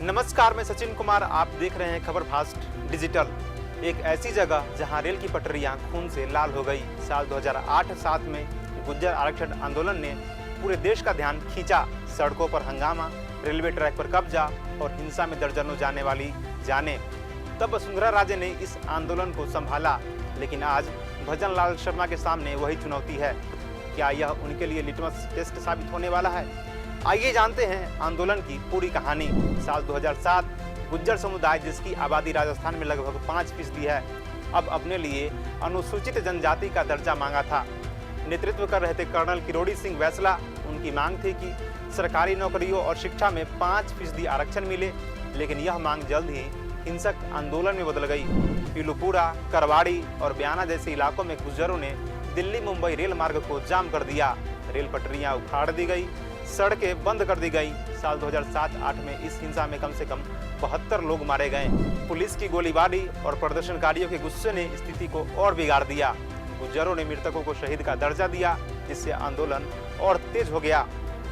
नमस्कार, मैं सचिन कुमार। आप देख रहे हैं खबर फास्ट डिजिटल। एक ऐसी जगह जहां रेल की पटरियां खून से लाल हो गई। साल 2008-7 में गुर्जर आरक्षण आंदोलन ने पूरे देश का ध्यान खींचा। सड़कों पर हंगामा, रेलवे ट्रैक पर कब्जा और हिंसा में दर्जनों जाने वाली जाने। तब वसुंधरा राजे ने इस आंदोलन को संभाला, लेकिन आज भजन लाल शर्मा के सामने वही चुनौती है। क्या यह उनके लिए लिटमस टेस्ट साबित होने वाला है? आइए जानते हैं आंदोलन की पूरी कहानी। साल 2007 गुर्जर समुदाय, जिसकी आबादी राजस्थान में लगभग 5% है, अब अपने लिए अनुसूचित जनजाति का दर्जा मांगा था। नेतृत्व कर रहे थे कर्नल किरोड़ी सिंह वैसला। उनकी मांग थी कि सरकारी नौकरियों और शिक्षा में 5% आरक्षण मिले, लेकिन यह मांग जल्द ही हिंसक आंदोलन में बदल गई। पीलूपुरा, करवाड़ी और बयाना जैसे इलाकों में गुर्जरों ने दिल्ली मुंबई रेल मार्ग को जाम कर दिया। रेल पटरियां उखाड़ दी गई, सड़कें बंद कर दी गई। साल 2007-8 में इस हिंसा में कम से कम 72 लोग मारे गए। पुलिस की गोलीबारी और प्रदर्शनकारियों के गुस्से ने स्थिति को और बिगाड़ दिया। गुर्जरों ने मृतकों को शहीद का दर्जा दिया, जिससे आंदोलन और तेज हो गया।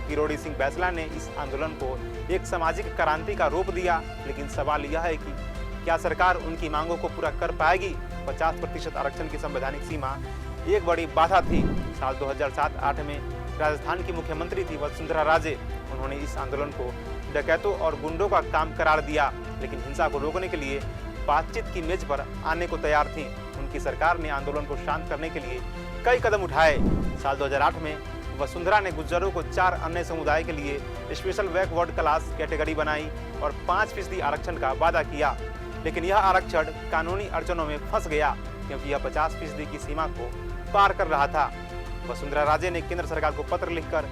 किरोड़ी सिंह बैसला ने इस आंदोलन को एक सामाजिक क्रांति का रूप दिया, लेकिन सवाल यह है कि क्या सरकार उनकी मांगों को पूरा कर पाएगी? 50% आरक्षण की संवैधानिक सीमा एक बड़ी बाधा थी। साल 2007-8 में राजस्थान की मुख्यमंत्री थी वसुंधरा राजे। उन्होंने इस आंदोलन को डकैतों और गुंडों का काम करार दिया, लेकिन हिंसा को रोकने के लिए बातचीत की मेज पर आने को तैयार थी। उनकी सरकार ने आंदोलन को शांत करने के लिए कई कदम उठाए। साल 2008 में वसुंधरा ने गुर्जरों को 4 अन्य समुदाय के लिए स्पेशल बैकवर्ड क्लास कैटेगरी बनाई और 5% आरक्षण का वादा किया, लेकिन यह आरक्षण कानूनी अड़चनों में फंस गया, क्योंकि यह 50% की सीमा को पार कर रहा था। वसुंधरा राजे ने केंद्र सरकार को पत्र लिखकर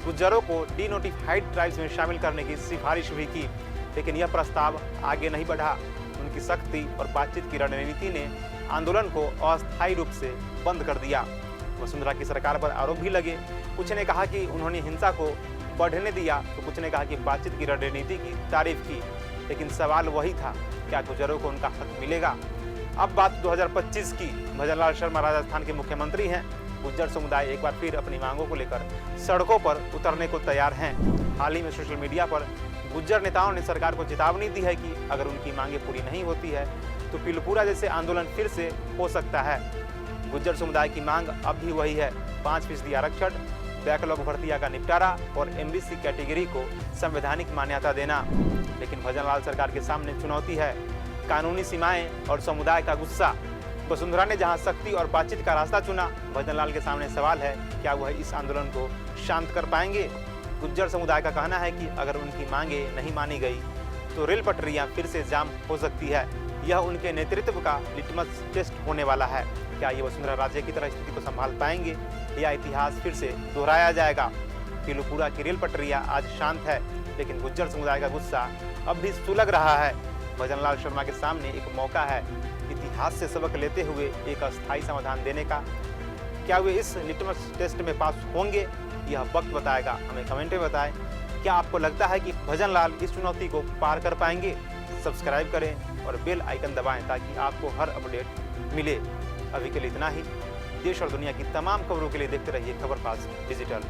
गुर्जरों को डिनोटिफाइड ट्राइब्स में शामिल करने की सिफारिश भी की, लेकिन यह प्रस्ताव आगे नहीं बढ़ा। उनकी सख्ती और बातचीत की रणनीति ने आंदोलन को अस्थायी रूप से बंद कर दिया। वसुंधरा की सरकार पर आरोप भी लगे। कुछ ने कहा कि उन्होंने हिंसा को बढ़ने दिया, तो कुछ ने कहा कि बातचीत की रणनीति की तारीफ की, लेकिन सवाल वही था, क्या गुर्जरों को उनका हक मिलेगा? अब बात 2025 की। भजन लाल शर्मा राजस्थान के मुख्यमंत्री हैं। गुर्जर समुदाय एक बार फिर अपनी मांगों को लेकर सड़कों पर उतरने को तैयार हैं। हाल ही में सोशल मीडिया पर गुर्जर नेताओं ने सरकार को चेतावनी दी है कि अगर उनकी मांगें पूरी नहीं होती है तो पीलूपुरा जैसे आंदोलन फिर से हो सकता है। गुर्जर समुदाय की मांग अब भी वही है, 5% आरक्षण, बैकलॉग भर्तियां का निपटारा और एमबीसी कैटेगरी को संवैधानिक मान्यता देना। लेकिन भजन लाल सरकार के सामने चुनौती है, कानूनी सीमाएं और समुदाय का गुस्सा। वसुंधरा ने जहां सख्ती और बातचीत का रास्ता चुना, भजन लाल के सामने सवाल है, क्या वह इस आंदोलन को शांत कर पाएंगे? गुर्जर समुदाय का कहना है कि अगर उनकी मांगे नहीं मानी गई तो रेल पटरियां फिर से जाम हो सकती है। यह उनके नेतृत्व का लिटमस टेस्ट होने वाला है। क्या ये वसुंधरा राजे की तरह स्थिति को संभाल पाएंगे या इतिहास फिर से दोहराया जाएगा? पीलूपुरा की रेल पटरियां आज शांत है, लेकिन गुर्जर समुदाय का गुस्सा अब भी सुलग रहा है। भजन लाल शर्मा के सामने एक मौका है इतिहास से सबक लेते हुए एक अस्थायी समाधान देने का। क्या वे इस लिटमस टेस्ट में पास होंगे? यह वक्त बताएगा। हमें कमेंट में बताएं, क्या आपको लगता है कि भजन लाल इस चुनौती को पार कर पाएंगे? सब्सक्राइब करें और बेल आइकन दबाएं ताकि आपको हर अपडेट मिले। अभी के लिए इतना ही। देश और दुनिया की तमाम खबरों के लिए देखते रहिए खबर फास्ट डिजिटल।